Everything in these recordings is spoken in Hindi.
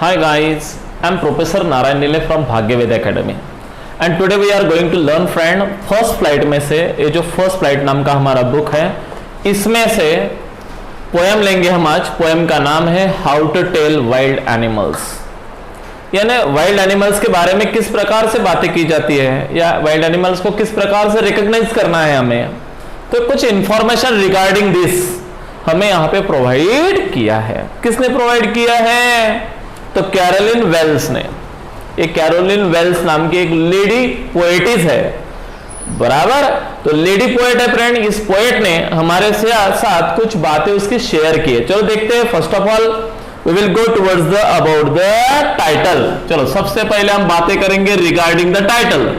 Hi guys, I am Professor Narayan Nile from भाग्यवेद Academy and today we are going to learn friend first flight में से ये जो फर्स्ट फ्लाइट नाम का हमारा बुक है इसमें से पोएम लेंगे हम आज। पोएम का नाम है how to tell wild animals, यानी वाइल्ड एनिमल्स के बारे में किस प्रकार से बातें की जाती है या वाइल्ड एनिमल्स को किस प्रकार से रिकॉग्नाइज करना है हमें, तो कुछ इंफॉर्मेशन रिगार्डिंग दिस हमें यहाँ पे प्रोवाइड किया है। किसने प्रोवाइड किया है? तो कैरोलिन वेल्स ने। ये कैरोलिन वेल्स नाम की एक लेडी पोएटिस है, बराबर। तो लेडी पोएट है फ्रेंड। इस पोएट ने हमारे साथ कुछ बातें उसकी शेयर की है। चलो देखते हैं। First of all we will go towards the about the title. चलो सबसे पहले हम बातें करेंगे रिगार्डिंग द टाइटल।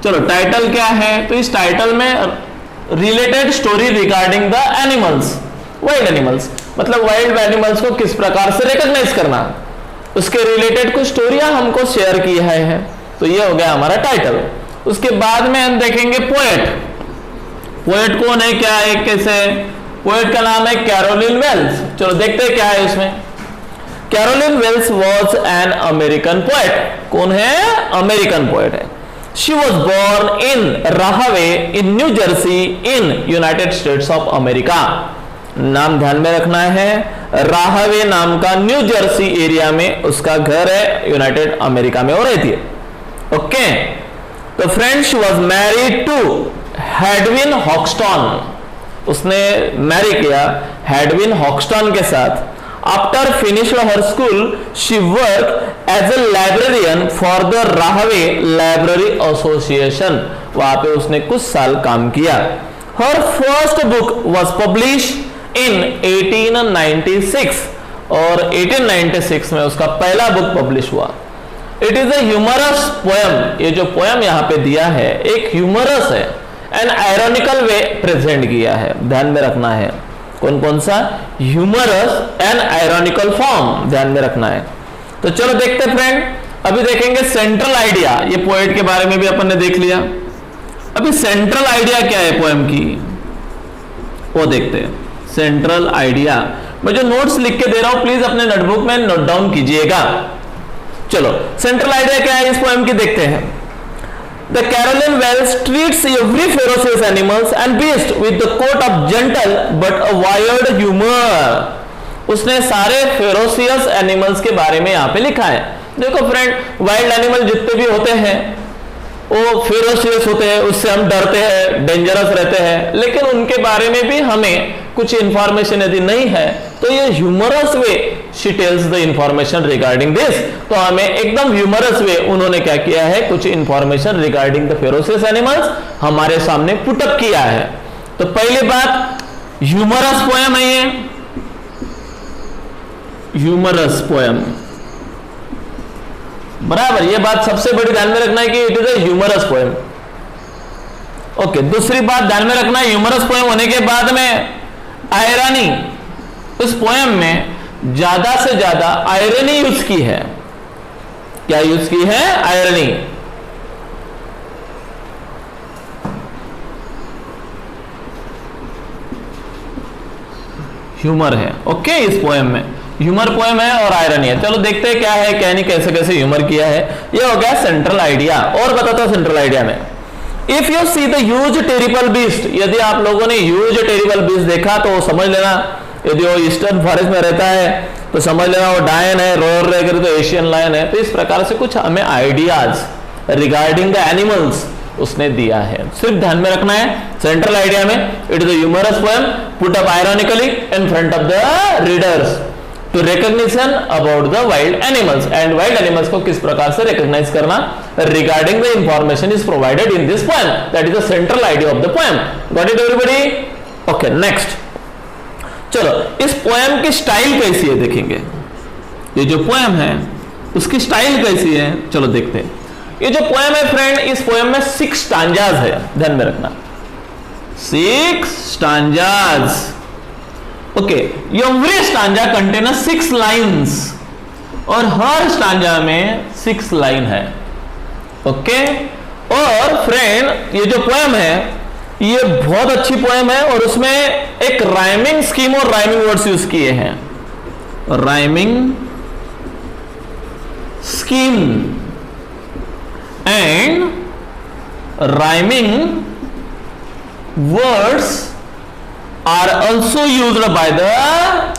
चलो टाइटल क्या है? तो इस टाइटल में related story regarding the animals, wild animals, मतलब वाइल्ड एनिमल्स को किस प्रकार से रिकॉग्नाइज करना, उसके रिलेटेड कुछ स्टोरियां हमको शेयर की है। तो ये हो गया हमारा टाइटल। उसके बाद में हम देखेंगे पोएट। पोएट कौन है, क्या है, कैसे? पोएट का नाम है कैरोलिन वेल्स। चलो देखते हैं क्या है उसमें। Carolyn Wells was an American poet. कौन है? अमेरिकन पोएट है। She was born in Rahway in New Jersey in United States of America। नाम ध्यान में रखना है, राहवे नाम का न्यू जर्सी एरिया में उसका घर है, यूनाइटेड अमेरिका में वो रहती है। ओके, तो friend she was married to Hadwin Houghton. उसने मैरी किया हेडविन हॉक्स्टन के साथ। After finished her school she work as a librarian for the Rahway library association. वहां पे उसने कुछ साल काम किया। Her first book was publish in 1896 और 1896 में उसका पहला बुक पब्लिश हुआ। It is a humorous poem. ये जो पोएम यहाँ पे दिया है एक ह्यूमरस है, एन आयरॉनिकल वे प्रेजेंट किया है। ध्यान में रखना है कौन कौन सा? ह्यूमरस एंड आयरॉनिकल फॉर्म, ध्यान में रखना है। तो चलो देखते फ्रेंड, अभी देखेंगे सेंट्रल आइडिया। ये पोएट के बारे में भी अपन ने देख लिया। अभी सेंट्रल आइडिया क्या है पोएम की, वो देखते हैं। सेंट्रल आइडिया मैं जो नोट्स लिख के दे रहा हूं प्लीज अपने नोटबुक में नोट डाउन कीजिएगा। चलो सेंट्रल आइडिया क्या है इस पोएम की देखते हैं। The Carolyn Wells treats every ferocious animals and beast with the coat of gentle but a wild humor। उसने सारे फेरोसियस एनिमल्स के बारे में यहाँ पे लिखा है। देखो फ्रेंड, वाइल्ड एनिमल जितने भी होते हैं वो फेरोसियस होते हैं, उससे हम डरते हैं, डेंजरस रहते हैं, लेकिन उनके बारे में भी हमें कुछ इंफॉर्मेशन यदि नहीं है तो ये humorous way she tells the information regarding this. तो हमें एकदम ह्यूमरस वे उन्होंने क्या किया है, कुछ information regarding the ferocious animals हमारे सामने पुटअप किया है। तो पहली बात ह्यूमरस पोएम है ये, ह्यूमरस पोएम, बराबर। ये बात सबसे बड़ी ध्यान में रखना है कि it is a humorous poem. Okay, दूसरी बात ध्यान में रखना है ह्यूमरस पोएम होने के बाद में आयरनी, उस पोएम में ज्यादा से ज्यादा आयरनी यूज की है। क्या यूज की है? आयरनी। ह्यूमर है, ओके, इस पोएम में ह्यूमर पोएम है और आयरनी है। चलो देखते हैं क्या है क्या नहीं, कैसे कैसे ह्यूमर किया है। ये हो गया सेंट्रल आइडिया। और बताता हूं सेंट्रल आइडिया में, if you see the huge terrible beast, यदि आप लोगों ने ह्यूज टेरिबल बीस्ट देखा तो समझ लेना, यदि वो ईस्टर्न फॉरेस्ट में रहता है तो समझ लेना वो डायन है, रोयर रहेगा तो एशियन लायन है। तो इस प्रकार से कुछ हमें आइडियाज रिगार्डिंग द एनिमल्स उसने दिया है। सिर्फ ध्यान में रखना है सेंट्रल आइडिया में it is a humorous poem put up ironically in front of the readers to recognition about the wild animals, and wild animals को किस प्रकार से रिकॉग्नाइज करना regarding the information is provided in this poem. That is the central idea of the poem. Got it everybody? Okay, next. चलो इस पोएम की स्टाइल कैसी है देखेंगे। ये जो पोएम है उसकी स्टाइल कैसी है, चलो देखते हैं। ये जो पोएम है फ्रेंड, इस पोएम में 6 स्टांजाज है, ध्यान में रखना, 6 stanzas. Okay, every stanza contain 6 lines और हर स्टांजा में 6 लाइन है। ओके, और फ्रेंड ये जो पोएम है ये बहुत अच्छी पोएम है और उसमें एक राइमिंग स्कीम और राइमिंग वर्ड्स यूज किए हैं। Rhyming scheme and rhyming words are also used by the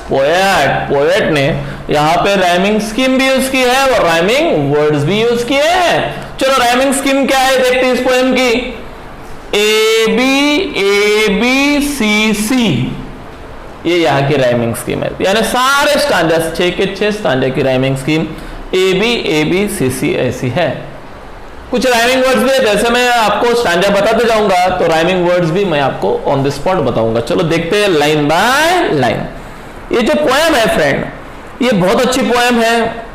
poet. Poet ने यहां पे राइमिंग स्कीम भी यूज की है और राइमिंग वर्ड्स भी यूज किए हैं। चलो राइमिंग स्कीम क्या है देखते हैं इस पोएम की। ए बी सी सी, ये यहाँ की राइमिंग स्कीम है, यानी सारे स्टांजा 6 के 6 स्टांजा की rhyming scheme A B C C ऐसी है। कुछ राइमिंग वर्ड्स भी है, जैसे मैं आपको स्टांजा बताते जाऊंगा तो राइमिंग वर्ड्स भी मैं आपको ऑन द स्पॉट बताऊंगा। चलो देखते हैं लाइन बाय लाइन। ये जो पोएम है फ्रेंड, ये बहुत अच्छी पोएम है,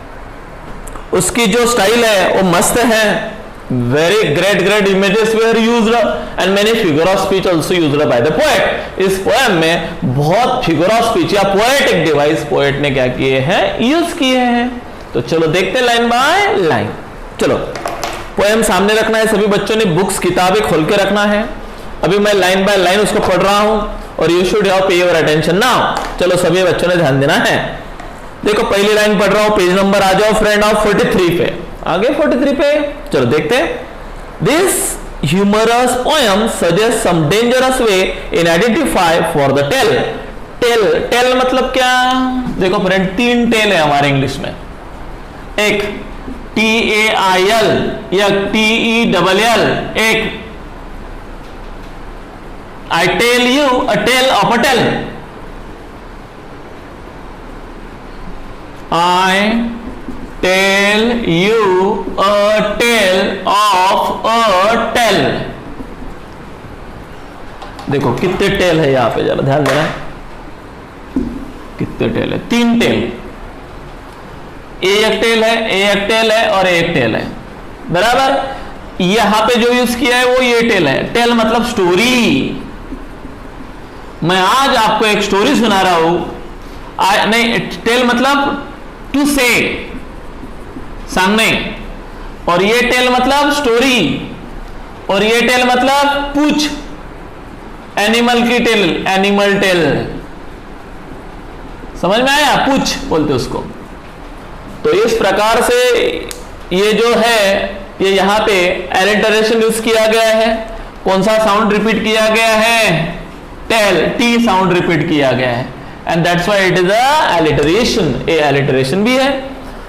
उसकी जो स्टाइल है वो मस्त है। Very great images were used and many figure of speech also used by the poet. इस पोएम में बहुत फिगर ऑफ स्पीच या पोएटिक डिवाइस पोएट ने क्या किए हैं, यूज किए हैं। तो चलो देखते हैं लाइन बाय लाइन। चलो पोएम सामने रखना है, सभी बच्चों ने बुक्स किताबें खोल के रखना है। अभी मैं लाइन बाय लाइन उसको पढ़ रहा हूं और यू शुड हैव पे योर अटेंशन नाउ। चलो सभी बच्चों ने ध्यान देना है। देखो पहली लाइन पढ़ रहा हूं, पेज नंबर आ जाओ फ्रेंड ऑफ 43 पे, आगे 43 पे। चलो देखते हैं। This humorous poem suggest some dangerous way in identify for the tell. Tell मतलब क्या? देखो फ्रेंड 3 टेल है हमारे इंग्लिश में। एक TAIL या TELL, एक I tell you a tale of a tale। I tell you a tale of a tale। देखो कितने टेल है यहां पे, जरा ध्यान देना है, कितने टेल है? 3 टेल। एक टेल है और एक टेल है, बराबर। यहां पे जो यूज किया है वो ये टेल है। टेल मतलब स्टोरी। मैं आज आपको एक स्टोरी सुना रहा हूं। नहीं, टेल मतलब टू से, सामने, और ये टेल मतलब स्टोरी, और ये टेल मतलब पूछ, एनिमल की टेल, एनिमल टेल। समझ में आया? पूछ बोलते उसको। तो इस प्रकार से ये जो है, ये यहां पे एलिटरेशन यूज किया गया है। कौन सा साउंड रिपीट किया गया है? टेल, टी साउंड रिपीट किया गया है, and that's why it is a alliteration. ये एलिटरेशन भी है।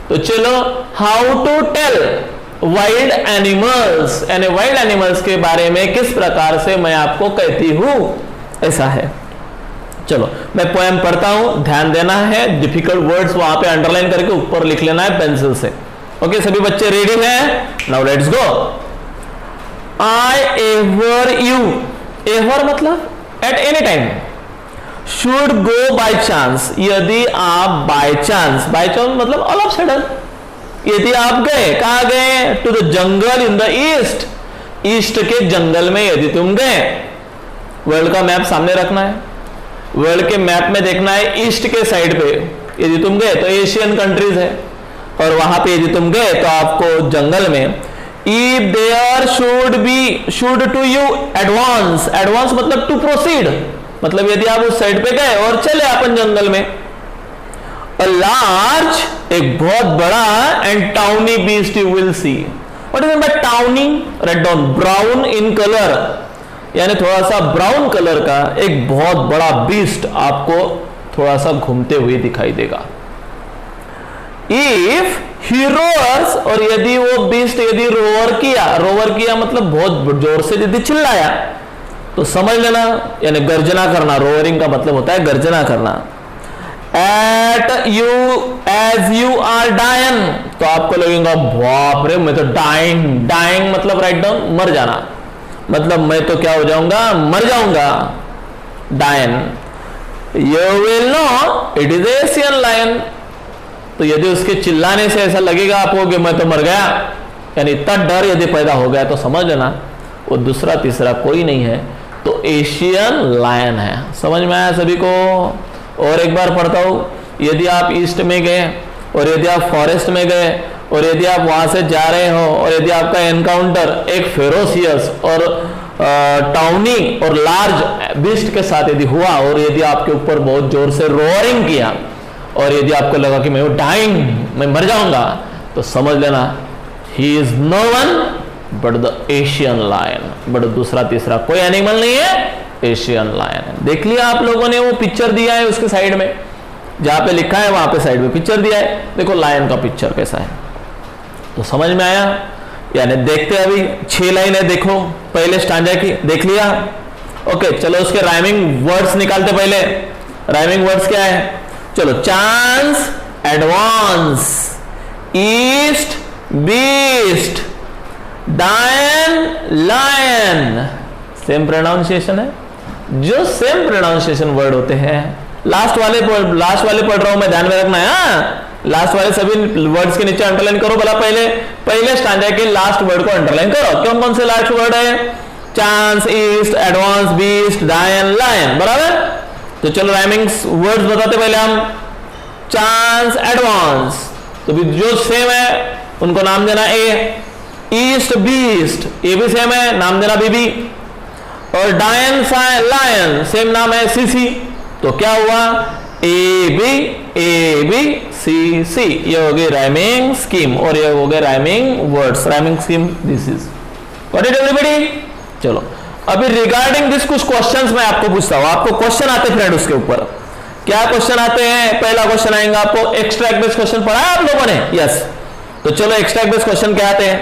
तो चलो, how to tell wild animals, यानी वाइल्ड एनिमल्स के बारे में किस प्रकार से मैं आपको कहती हूं, ऐसा है। चलो मैं पोएम पढ़ता हूं, ध्यान देना है। डिफिकल्ट वर्ड्स वहां पे अंडरलाइन करके ऊपर लिख लेना है पेंसिल से। ओके, सभी बच्चे रेडी हैं? Now let's go. I ever you, ever मतलब at any time, should go by chance, यदि आप बाय चांस, बाय चांस मतलब ऑल ऑफ सडन, यदि आप गए, कहां गए? To the jungle in the east, east के जंगल में यदि तुम गए। वर्ल्ड का मैप सामने रखना है, वर्ल्ड के मैप में देखना है ईस्ट के साइड पे यदि तुम गए तो एशियन कंट्रीज है, और वहां पे यदि तुम गए तो आपको जंगल में, if there should be, should to you advance, advance मतलब टू प्रोसीड, मतलब यदि आप उस साइड पे गए और चले अपन जंगल में। अ लार्ज, एक बहुत बड़ा, and tawny beast you will see. What is bye tawny? Write down, brown in colour, यानी थोड़ा सा ब्राउन कलर का एक बहुत बड़ा बीस्ट आपको थोड़ा सा घूमते हुए दिखाई देगा। इफ ही रोअर्स, और यदि वो बीस्ट यदि रोअर किया मतलब बहुत जोर से यदि चिल्लाया, तो समझ लेना, यानी गर्जना करना। रोअरिंग का मतलब होता है गर्जना करना। At you as you are dying, तो आपको लगेगा बाप रे मैं तो डाइंग, डाइंग मतलब राइट डाउन मर जाना, मतलब मैं तो क्या हो जाऊंगा, मर जाऊंगा, dying. You will know it is Asian lion, तो यदि उसके चिल्लाने से ऐसा लगेगा आपको कि मैं तो मर गया, यानी इतना डर यदि पैदा हो गया, तो समझ लेना वो दूसरा तीसरा कोई नहीं है, तो एशियन लायन है। समझ में आया सभी को? और एक बार पढ़ता हूं। यदि आप ईस्ट में गए और यदि आप फॉरेस्ट में गए और यदि आप वहां से जा रहे हो और यदि आपका एनकाउंटर एक फेरोसियस और टाउनी और लार्ज बीस्ट के साथ यदि हुआ, और यदि आपके ऊपर बहुत जोर से रोअरिंग किया, और यदि आपको लगा कि मैं डाइंग, मैं मर जाऊंगा, तो समझ लेना he is no one but the Asian lion, but दूसरा तीसरा कोई एनिमल नहीं है, एशियन लायन है। देख लिया आप लोगों ने, वो पिक्चर दिया है उसके साइड में, जहां पे लिखा है वहां पे साइड में पिक्चर दिया है, देखो लायन का पिक्चर कैसा है। तो समझ में आया? यानी देखते अभी 6 लाइनें देखो पहले स्टांजा की, देख लिया? ओके, चलो उसके राइमिंग वर्ड्स निकालते। पहले राइमिंग वर्ड्स क्या है? चलो, चांस, एडवांस, ईस्ट, बीस्ट, डायन, लायन, सेम प्रोनाउंसिएशन है, जो सेम प्रोनाउंसिएशन वर्ड होते हैं। लास्ट वाले पढ़ रहा हूं मैं, ध्यान में रखना है। लास्ट वाले सभी वर्ड्स के नीचे अंडरलाइन करो भला, पहले स्टैंडर्ड के लास्ट वर्ड को अंडरलाइन करो। कौन से लास्ट वर्ड है? चांस, ईस्ट, एडवांस, बीस्ट, डायन, लायन, बराबर। तो चलो राइमिंग्स वर्ड्स बताते पहले हम। चांस, एडवांस, तो भी जो सेम है उनको नाम देना ए। ईस्ट, बीस्ट, ये भी सेम है, नाम देना बीबी। और डायन, लायन, सेम नाम है, सीसी। तो क्या हुआ? ए बी सी सी, ये हो गई राइमिंग स्कीम, और ये हो गए rhyming words. Rhyming scheme this is what it everybody. चलो, अभी रिगार्डिंग दिस कुछ क्वेश्चंस मैं आपको पूछता हूं। आपको क्वेश्चन आते फ्रेंड उसके ऊपर, क्या क्वेश्चन आते हैं? पहला क्वेश्चन आएगा आपको, एक्सट्रैक्ट बेस्ड क्वेश्चन पढ़ा है आप लोगों ने? यस। तो चलो एक्सट्रैक्ट बेस्ड क्वेश्चन क्या आते हैं?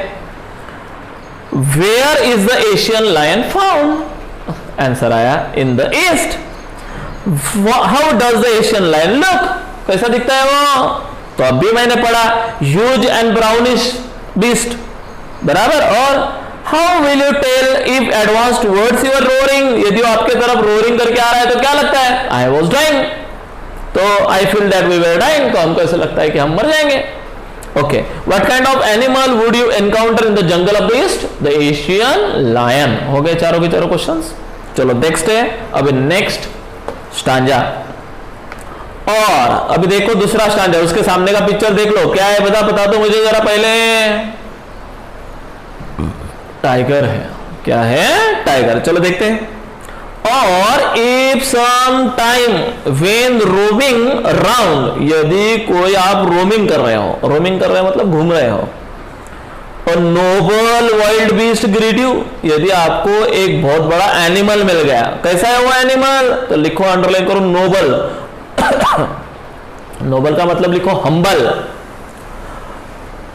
Where is the Asian lion found? Answer आया in the east. How does the Asian lion look? कैसा दिखता है वो? तो अभी मैंने पढ़ा, ह्यूज एंड ब्राउनिश बीस्ट, बराबर। और how will you tell if advance towards your roaring? यदि आपके तरफ रोरिंग करके आ रहा है तो क्या लगता है? I was dying. तो I feel that we were dying, तो हमको ऐसा लगता है कि हम मर जाएंगे। Okay, what kind of animal would you encounter in the jungle of the east? The Asian lion. हो गए चारों के चारों क्वेश्चंस। चलो नेक्स्ट है, अभी नेक्स्ट स्टांजा। और अभी देखो दूसरा स्टांजा, उसके सामने का पिक्चर देख लो, क्या है बता दो मुझे जरा पहले। टाइगर है, क्या है? टाइगर। चलो देखते हैं। और if some time when roaming around, यदि कोई आप रोमिंग कर रहे हो, रोमिंग कर रहे हो मतलब घूम रहे हो, और noble wild beast greet you, यदि आपको एक बहुत बड़ा एनिमल मिल गया, कैसा है वो एनिमल? तो लिखो, अंडरलाइन करो, नोबल। नोबल का मतलब लिखो हम्बल,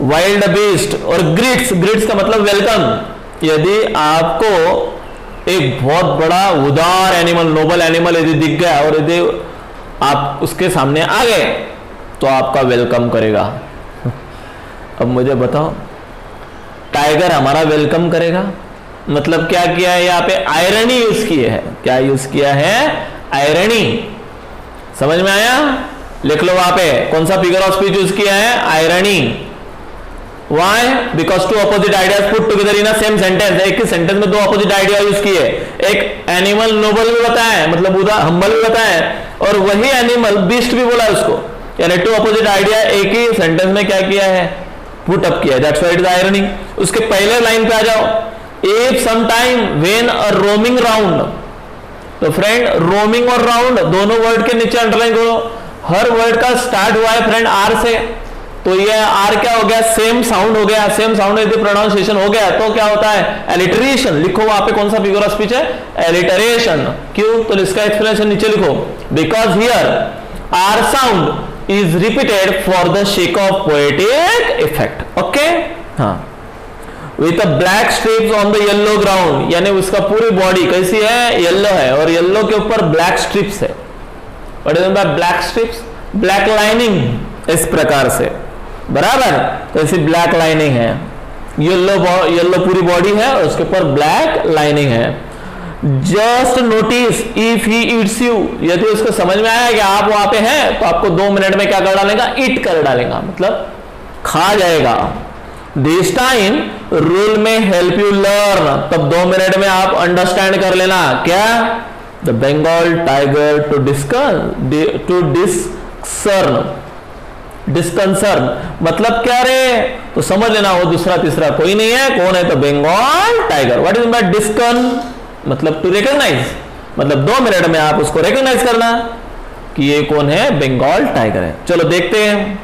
वाइल्ड बीस्ट, और ग्रीट्स, ग्रीट्स का मतलब वेलकम। यदि आपको एक बहुत बड़ा उदार एनिमल, नोबल एनिमल यदि दिख गया और यदि आप उसके सामने आ गए तो आपका वेलकम करेगा। अब मुझे बताओ, टाइगर हमारा वेलकम करेगा मतलब क्या किया है? यहाँ पे आयरनी यूज की है। क्या यूज किया है? आयरनी। समझ में आया? लिख लो वहां पे, कौन सा फिगर ऑफ स्पीच यूज किया है? Irony. Why? Because two opposite ideas put together in a same sentence। एक ही सेंटेंस में दो ऑपोजिट आइडिया यूज किए, एक एनिमल नोबल भी बताया मतलब उदार हम्बल भी बताया, और वही एनिमल बीस्ट भी बोला उसको, यानी टू ऑपोजिट आइडिया एक ही सेंटेंस में क्या किया है? पुट अप किया है। That's why it is irony. उसके पहले लाइन पे आ जाओ, if some time when a roaming round. तो फ्रेंड रोमिंग और राउंड दोनों वर्ड के नीचे अंडरलाइन करो। हर वर्ड का स्टार्ट हुआ है फ्रेंड आर से, तो ये आर क्या हो गया? सेम साउंड हो गया। सेम साउंड यदि प्रोनाउंसिएशन हो गया तो क्या होता है? एलिटरेशन। लिखो वहां पे कौन सा फिगर ऑफ स्पीच है? एलिटरेशन। क्यों? तो इसका एक्सप्लेनेशन नीचे लिखो, because here are sound is repeated for the sake of poetic effect. Okay, हाँ, with a black stripes on the yellow ground, यानी उसका पूरी बॉडी कैसी है? येलो है, और येलो के ऊपर ब्लैक स्ट्रिप्स है। What is bye black strips? Black lining, इस प्रकार से, बराबर। तो ऐसी ब्लैक लाइनिंग है, येलो पूरी बॉडी है और उसके ऊपर ब्लैक लाइनिंग है। Just notice if he eats you, यदि उसको समझ में आया कि आप वहां पे हैं तो आपको 2 मिनट में क्या कर डालेगा? ईट कर डालेगा, मतलब खा जाएगा। दिस टाइम रूल में हेल्प यू लर्न, तब 2 मिनट में आप अंडरस्टैंड कर लेना। क्या? द बंगाल टाइगर टू डिस्कंसर्न, मतलब क्या रे? तो समझ लेना वो दूसरा तीसरा कोई नहीं है। कौन है? तो Bengal tiger. What is by discern? मतलब टू रिकॉग्नाइज, मतलब 2 मिनट में आप उसको रिकॉग्नाइज करना कि ये कौन है? बंगाल टाइगर है। चलो देखते हैं,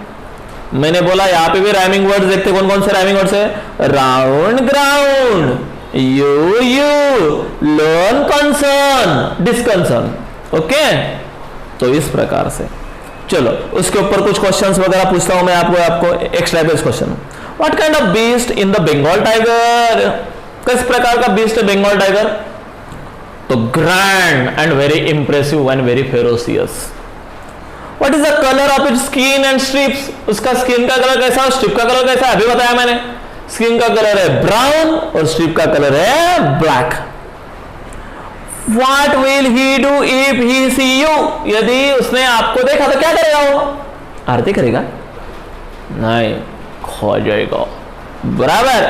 मैंने बोला यहां पे भी राइमिंग वर्ड्स देखते, कौन कौन से राइमिंग वर्ड्स है? Round ground, you learn concern discern. Okay, तो इस प्रकार से चलो उसके ऊपर कुछ क्वेश्चंस वगैरह पूछता हूं मैं आपको extra base question. What kind of beast in the Bengal tiger? किस प्रकार का बीस्ट है बंगाल टाइगर? तो grand and very impressive and very ferocious. What is the colour of its skin and stripes? उसका स्किन का कलर कैसा, स्ट्रिप का कलर कैसा? अभी बताया मैंने, स्किन का कलर है ब्राउन और स्ट्रिप का कलर है black. What will he do if he see you? यदि उसने आपको देखा तो क्या करेगा वो? आरती करेगा? नहीं, खो जाएगा। बराबर।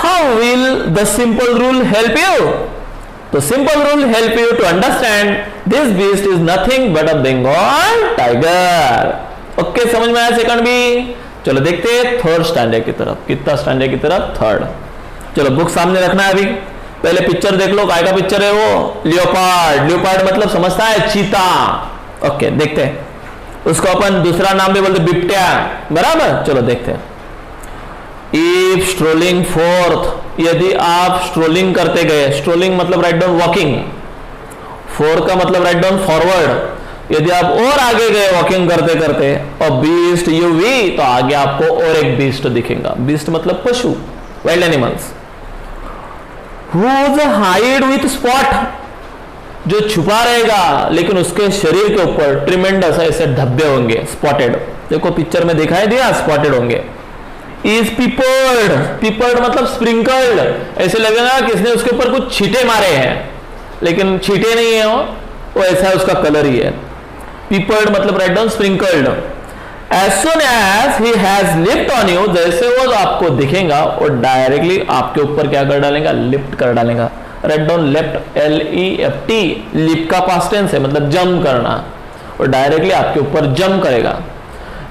How will the simple rule help you? तो simple rule help you to understand this beast is nothing but a Bengal tiger. Okay, समझ में आया सेकंड भी? चलो देखते हैं थर्ड स्टैंडर्ड की तरफ। कितना स्टैंडर्ड की तरफ? थर्ड। चलो बुक सामने रखना है अभी, पहले पिक्चर देख लो, काय का पिक्चर है वो? लियोपार्ड। लियोपार्ड मतलब समझता है चीता। ओके, देखते हैं, उसको अपन दूसरा नाम भी बोलते बिबट्या। बराबर, चलो देखते हैं। इफ स्ट्रोलिंग फोर्थ, यदि आप स्ट्रोलिंग करते गए, स्ट्रोलिंग मतलब राइट डाउन वॉकिंग, फोर का मतलब राइट डाउन फॉरवर्ड, यदि आप और आगे गए वॉकिंग करते करते और बीस्ट यू वी, तो आगे आपको और एक बीस्ट दिखेगा। बीस्ट मतलब पशु, wild animals. Whose hide with spot, जो छुपा रहेगा लेकिन उसके शरीर के ऊपर ट्रिमेंडस ऐसे धब्बे होंगे, स्पॉटेड। देखो पिक्चर में दिखाई दिया, स्पॉटेड होंगे। इज पिपर्ड, पिपर्ड मतलब स्प्रिंकल्ड, ऐसे लगेगा कि इसने उसके ऊपर कुछ छींटे मारे हैं, लेकिन छींटे नहीं है वो ऐसा उसका कलर ही है। पिपर्ड मतलब right down sprinkled. As soon as he has lift on you, जैसे वो आपको दिखेगा और डायरेक्टली आपके ऊपर क्या कर डालेगा? लिफ्ट कर डालेगा। Write down left, LEFT, lift का पास्ट टेंस है, मतलब जंप करना, और डायरेक्टली आपके ऊपर जंप करेगा।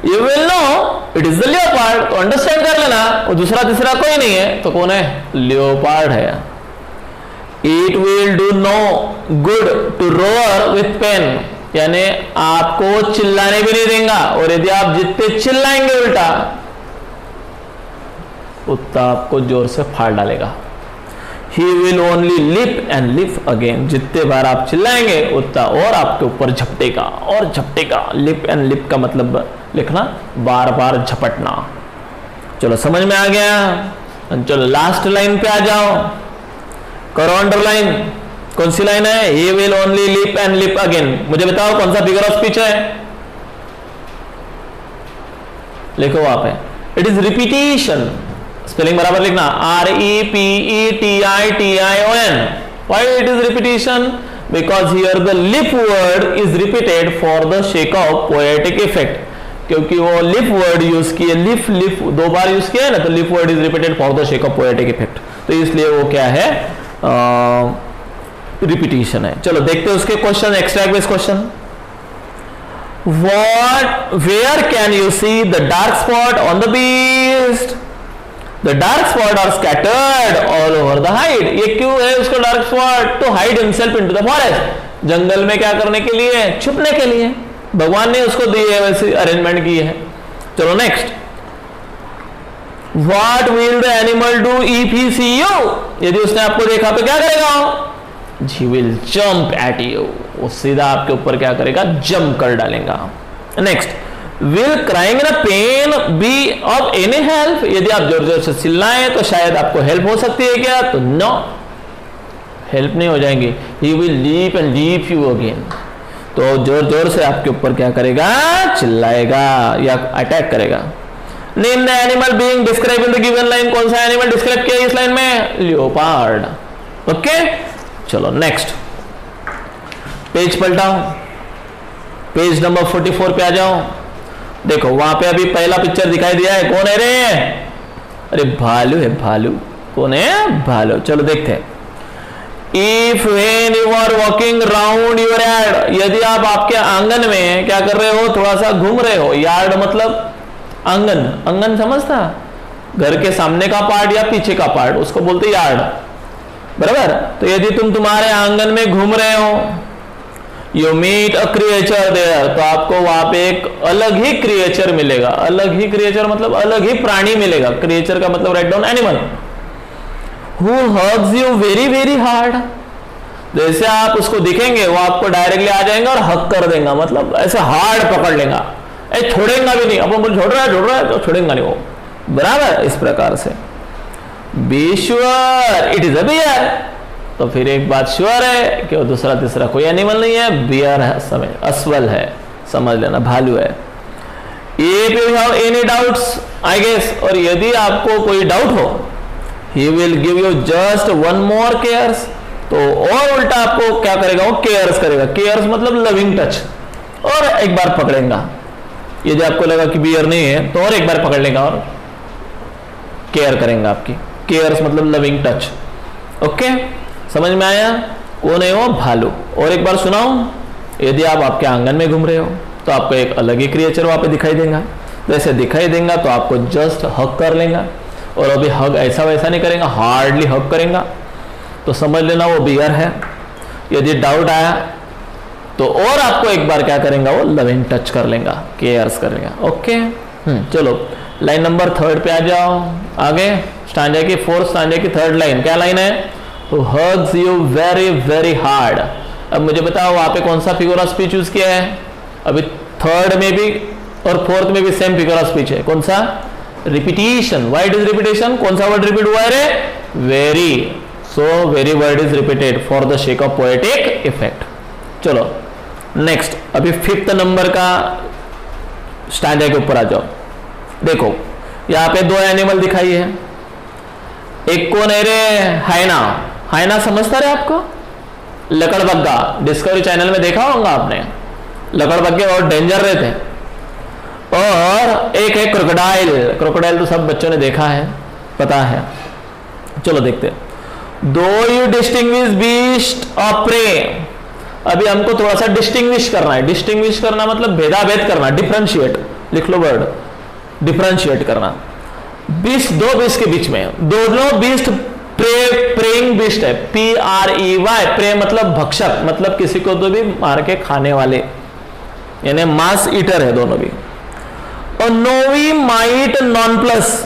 You will know it is the leopard, तो अंडरस्टैंड कर लेना, और दूसरा तीसरा कोई नहीं है, तो कौन है? लियोपार्ड है। It will do no good to roar with pain, यानी आपको चिल्लाने भी नहीं देगा, और यदि आप जितने चिल्लाएंगे उल्टा, उतना आपको जोर से फाड़ डालेगा। He will only leap and leap again, जितने बार आप चिल्लाएंगे उतना और आपके ऊपर झपटेगा और झपटेगा। लिप एंड लिप का मतलब लिखना बार बार झपटना। चलो समझ में आ गया। चलो लास्ट लाइन पे आ जाओ, करो अंडरलाइन। कौन सी लाइन है? He will only leap and leap again। मुझे बताओ कौन सा फिगर ऑफ स्पीच है? लिखो वहां पे, इट इज रिपीटिशन। स्पेलिंग बराबर लिखना, REPETITION। Why it is repetition? Because here the lip word is repeated for the sake of poetic effect। क्योंकि वो लिप वर्ड यूज किए, लिप लिप दो बार यूज किया है ना, तो lip word is repeated for the sake of poetic effect, तो इसलिए वो क्या है? रिपीटिशन है। चलो देखते हैं उसके question, extra base question. What, where can you see the dark spot on the beast? The dark spot are scattered all over the hide. ये क्यों है उसका dark spot? To hide himself into the forest, जंगल में क्या करने के लिए? छुपने के लिए। भगवान ने उसको दी है, वैसे अरेंजमेंट की है। चलो next, what will the animal do if he see you? यदि उसने आपको देखा तो क्या करेगा? He will jump at you, वो सीधा आपके ऊपर क्या करेगा? जंप कर डालेगा। Next, will crying in a pain be of any help? यदि आप जोर जोर से चिल्लाएं तो शायद आपको हेल्प हो सकती है क्या? तो नो, हेल्प नहीं हो जाएंगी। He will leap and leap you again, तो जोर जोर से आपके ऊपर क्या करेगा? चिल्लाएगा या अटैक करेगा। Name the animal being describe in the given line. कौन सा एनिमल डिस्क्राइब किया इस लाइन में? लियोपार्ड। ओके, चलो नेक्स्ट पेज पलटाओ, पेज नंबर 44 पे आ जाओ। देखो वहां पे अभी पहला पिक्चर दिखाई दिया है, कौन है रे? अरे भालू है, भालू। कौन है? भालू। चलो देखते हैं। If when you are walking round your yard, यदि आप आपके आंगन में क्या कर रहे हो? थोड़ा सा घूम रहे हो। यार्ड मतलब आंगन, आंगन समझता? घर के सामने का पार्ट या पीछे का पार्ट, उसको बोलते यार्ड, बराबर। तो यदि तुम तुम्हारे आंगन में घूम रहे हो, you meet a creature there, तो आपको वहां पे एक अलग ही क्रिएचर मिलेगा। अलग ही क्रिएचर मतलब अलग ही प्राणी मिलेगा। क्रिएचर का मतलब right down animal. Who hugs you very very hard, जैसे आप उसको दिखेंगे वो आपको डायरेक्टली आ जाएगा और हक कर देगा, मतलब ऐसे हार्ड पकड़ लेगा, छोड़ेगा भी नहीं। अपन बोल छोड़ रहा है तो छोड़ेगा नहीं वो, बराबर। इस प्रकार से be sure it is a bear, तो फिर एक बात श्योर है कि वो दूसरा तीसरा कोई एनिमल नहीं है, बियर है, समझ अस्वल है, समझ लेना, भालू है। If you have any doubts I guess, और यदि आपको कोई डाउट हो, he will give you just one more cares, तो और उल्टा आपको क्या करेगा, वो केयर्स करेगा। केयर्स मतलब लविंग टच, और एक बार पकड़ेगा। यदि आपको लगा कि बियर नहीं है तो और एक बार पकड़ लेगा और केयर करेंगे आपकी। केयर्स मतलब लविंग टच। ओके, समझ में आया? कौन है वो? भालू। और एक बार सुनाऊं, यदि आप आपके आंगन में घूम रहे हो तो आपको एक अलग ही क्रिएचर वहां पे दिखाई देगा। जैसे दिखाई देगा तो आपको जस्ट हक कर लेगा, और अभी हग ऐसा वैसा नहीं करेगा, हार्डली हक करेगा, तो समझ लेना वो बियर है। यदि डाउट आया तो और आपको एक बार क्या करेगा, वो लविंग टच कर लेगा, केयर्स करेगा। ओके, चलो लाइन नंबर 3 पे आ जाओ। आगे स्टांजा की 4th स्टांजा की 3rd लाइन, क्या लाइन है? Who hugs you very very hard। अब मुझे बताओ वहां पे कौन सा फिगर ऑफ स्पीच यूज किया है? अभी 3rd में भी और 4th में भी सेम फिगर ऑफ स्पीच है। कौन सा? Repetition. Why it is repetition? कौन सा वर्ड रिपीट हुआ है रे? Very. So very word is repeated for the sake of poetic effect. चलो नेक्स्ट, अभी 5th नंबर का स्टैंडर्ड के ऊपर आ जाओ। देखो यहाँ पे 2 एनिमल दिखाई है। एक कौन है रे? हाइना। हाइना समझता रहे आपको? लकड़बग्गा, डिस्कवरी चैनल में देखा होगा आपने, लकड़बग्गे और डेंजर रहते हैं। और एक है क्रोकोडाइल। क्रोकोडाइल तो सब बच्चों ने देखा है, पता है। चलो देखते हैं। Do you distinguish beast of prey, अभी हमको थोड़ा सा डिस्टिंग्विश करना है। डिस्टिंग्विश करना मतलब भेदाभेद करना, डिफरेंशिएट, लिख लो वर्ड डिफरेंशिएट करना। बीस्ट, 2 बीस्ट के बीच में, दोनों बीस्ट प्रेइंग बीस्ट है, PREY। प्रे मतलब भक्षक, मतलब किसी को तो भी मार के खाने वाले, यानी मास ईटर है दोनों भी। और नोवी माइट नॉन प्लस,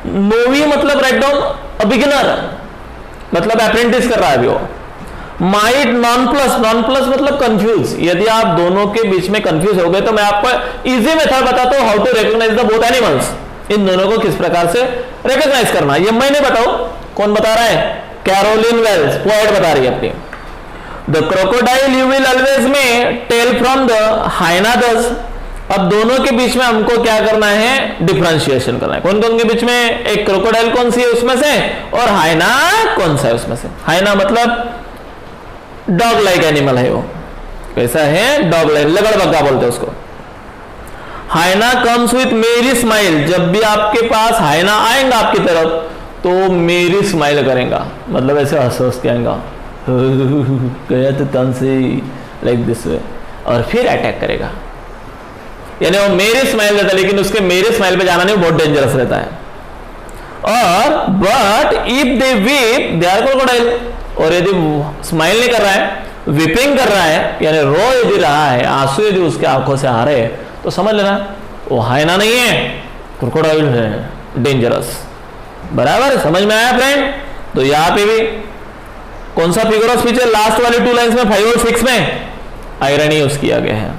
नोवी मतलब राइट डाउन बिगिनर, मतलब अप्रेंटिस कर रहा है अभी वो। Might non plus, non plus मतलब कंफ्यूज। यदि आप दोनों के बीच में कंफ्यूज हो गए तो मैं आपको इजी मेथड बताता हूं, how to recognise the both animals. इन दोनों को किस प्रकार से रिकॉग्नाइज करना, ये मैं नहीं बताऊं, कौन बता रहा है? कैरोलिन वेल्स, पोएट बता रही है अपनी। The crocodile you will always में टेल फ्रॉम द हाइना दस। अब दोनों के बीच में हमको क्या करना है? डिफरेंशिएशन करना है। कौन कौन के बीच में? एक क्रोकोडाइल कौन सी है उसमें से, और हाइना कौन सा है उसमें से। हाइना मतलब डॉग लाइक एनिमल है, वो कैसा है? डॉग लाइक, लगड़बग्गा बोलते हैं उसको। हाइना कम्स विथ मेरी स्माइल, जब भी आपके पास हाइना आएगा आपकी तरफ तो मेरी स्माइल करेगा, मतलब ऐसे हंस हंस के आएगा, गया तो तन से लाइक दिस वे, और फिर अटैक करेगा। यानी वो मेरी स्माइल रहता है, लेकिन उसके मेरे स्माइल पे जाना नहीं, बहुत डेंजरस रहता है। और but if they weep they are crocodile, और यदि स्माइल नहीं कर रहा है, विपिंग कर रहा है, यानी रो यदि रहा है, आंसू यदि उसके आंखों से आ रहे हैं, तो समझ लेना वो हाइना नहीं है, क्रोकोडाइल है, डेंजरस। बराबर, समझ में आया फ्रेंड? तो यहां पे भी कौन सा फिगर ऑफ स्पीच है? लास्ट वाली 2 लाइंस में 5 और 6 में आयरनी यूज किया गया है।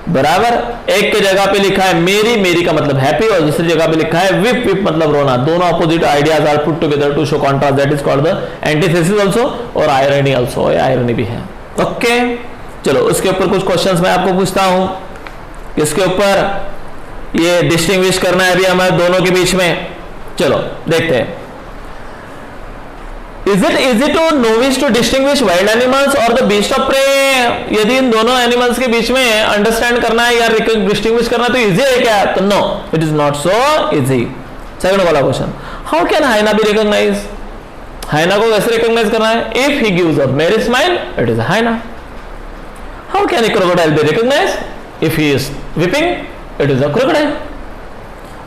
बराबर, एक के जगह पे लिखा है मेरी, मेरी का मतलब हैप्पी, और दूसरी जगह पे लिखा है विप, विप मतलब रोना। दोनों opposite ideas are put together to show contrast, that is called the antithesis also, और आयरनी आल्सो, आयरनी भी है। ओके, चलो उसके ऊपर कुछ क्वेश्चंस मैं आपको पूछता हूं। इसके ऊपर ये डिस्टिंग्विश करना है अभी हमारे दोनों के बीच में। चलो देखते हैं। Is it easy to novice to distinguish wild animals or the beast of prey? यदि इन दोनों एनिमल्स के बीच में अंडरस्टैंड करना है या डिस्टिंग्विश करना तो इजी है क्या? तो no, it is not so easy. Second वाला question, how can hyena be recognise? Hyena को कैसे रिकॉग्नाइज करना है? If he gives a merry smile it is hyena. How can a crocodile be recognise? If he is weeping it is a crocodile.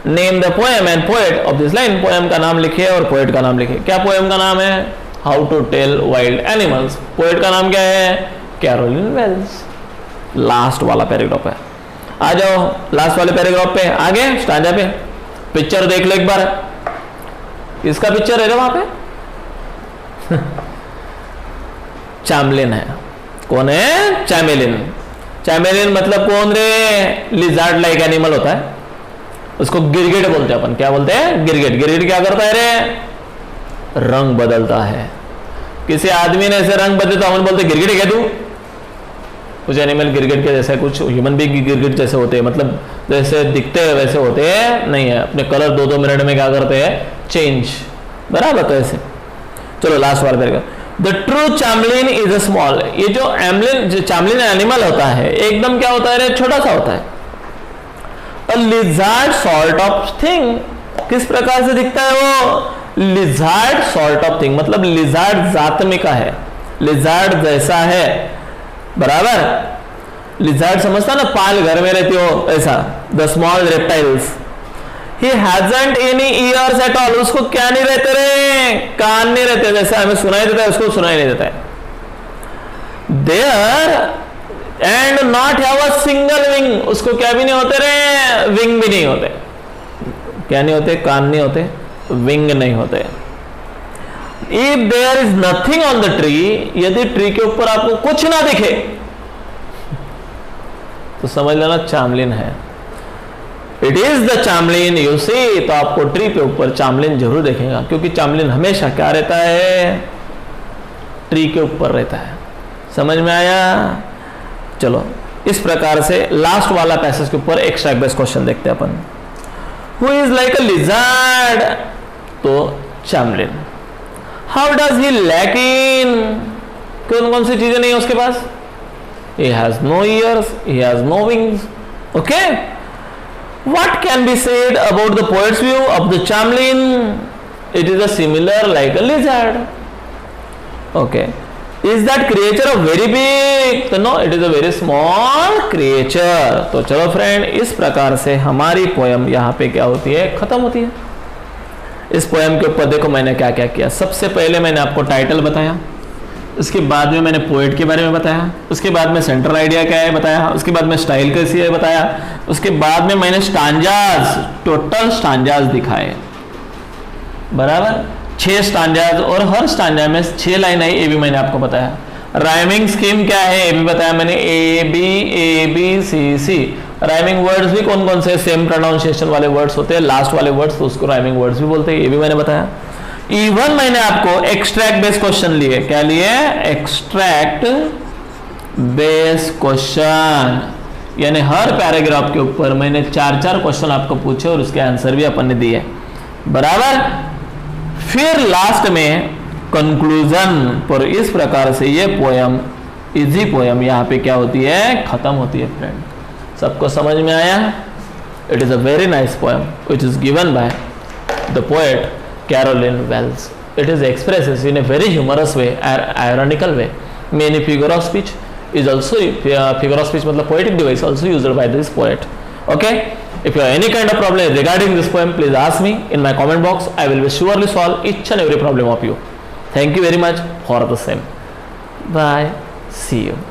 Name the poem and poet of this line, poem का नाम लिखिए और पोएट का नाम लिखिए। क्या पोएम का नाम है? How to tell wild animals. Poet का नाम क्या है? Caroline Wells. लास्ट वाला पैराग्राफ है, आ जाओ लास्ट वाले पैराग्राफ पे, आगे स्टांजा पे। पिक्चर देख लो एक बार, किसका पिक्चर है रे वहां पे? चैमलिन है। कौन है? चैमेलिन। चैमेलिन मतलब कौन रे? लिजार्ड लाइक एनिमल होता है, उसको गिरगिट बोलते हैं अपन। क्या बोलते हैं? गिरगिट। गिरगिट क्या करता है रे? रंग बदलता है। किसी आदमी ने ऐसे रंग बदले तो हम बोलते गिरगिट है क्या तू? कुछ एनिमल गिरगिट के जैसे, कुछ ह्यूमन भी गिरगिट जैसे होते हैं, मतलब जैसे दिखते हैं वैसे होते हैं नहीं है, अपने कलर 2-2 मिनट में क्या करते हैं? चेंज। बराबर? तो ऐसे। चलो लास्ट वाला paragraph. The true chameleon is a small. ये जो चैमलिन एनिमल होता है एकदम क्या होता है रे? छोटा सा होता है। अ लिजार्ड सॉर्ट ऑफ थिंग। किस प्रकार से दिखता है वो? लिजार्ड सॉर्ट ऑफ थिंग, मतलब लिजार्ड जात में का है, लिजार्ड जैसा है। बराबर? लिजार्ड समझता ना, पाल घर में रहती हो ऐसा। The small reptiles. He hasn't any ears at all. उसको क्या नहीं रहते रे? कान नहीं रहते, जैसे हमें सुनाई देता है उसको सुनाई नहीं देता है। There and not have a single wing. उसको क्या भी नहीं होते रे? विंग भी नहीं होते। क्या नहीं होते? कान नहीं होते, विंग नहीं होते। If there is nothing on the tree, यदि ट्री के ऊपर आपको कुछ ना दिखे तो समझ लेना चैमलिन है। It is the चैमलिन you see. तो आपको ट्री पे ऊपर चैमलिन जरूर देखेगा, क्योंकि चैमलिन हमेशा क्या रहता है? ट्री के ऊपर रहता है। समझ में आया? चलो इस प्रकार से लास्ट वाला पैसेज के ऊपर एक्स्ट्रा बेस्ट क्वेश्चन देखते हैं अपन। Who is like a lizard? तो chameleon. How does he lack in? कौन कौन सी चीजें नहीं है उसके पास? he has no ears, he has no wings. Okay, what can be said about the poet's view of the Chamlin? It is a similar like a lizard. Okay, is that creature a very big? तो no, it is a very small creature. तो चलो फ्रेंड, इस प्रकार से हमारी पोयम यहाँ पे क्या होती है? खत्म होती है। इस पोयम के ऊपर देखो मैंने क्या क्या किया। सबसे पहले मैंने आपको टाइटल बताया, उसके बाद में मैंने पोएट के बारे में बताया, उसके बाद में सेंट्रल आइडिया क्या है बताया, उसके बाद में स्टाइल कैसी है बताया, उसके बाद में मैंने स्टांजाज, टोटल स्टांजाज दिखाए। बराबर? 6 स्टांजाज और हर स्टांजा में 6 लाइन आई, ये भी मैंने आपको बताया। राइमिंग स्कीम क्या है ये भी बताया मैंने, A B C C. Rhyming words भी कौन कौन से सेम प्रोनाउंसिएशन वाले वर्ड्स होते हैं, लास्ट वाले वर्ड्स तो उसको राइमिंग वर्ड्स भी बोलते हैं, ये भी मैंने बताया। इवन मैंने आपको एक्सट्रैक्ट बेस्ड क्वेश्चन लिए। क्या लिए? एक्सट्रैक्ट बेस्ड क्वेश्चन, यानी हर पैराग्राफ के ऊपर मैंने 4-4 क्वेश्चन आपको पूछे और उसके आंसर भी अपन ने दिए। बराबर? फिर लास्ट में कंक्लूजन पर इस प्रकार से ये पोयम, इजी पोयम यहाँ पे क्या होती है? खत्म होती है फ्रेंड। सबको समझ में आया? It is a very nice poem which is given by the poet Carolyn Wells. It is expresses in a very humorous way, ironical way. Many figure of speech is also figure of speech मतलब poetic device also used by this poet. Okay? If you have any kind of problem regarding this poem, please ask me in my comment box. I will surely solve each and every problem of you. Thank you very much for the same. Bye. See you.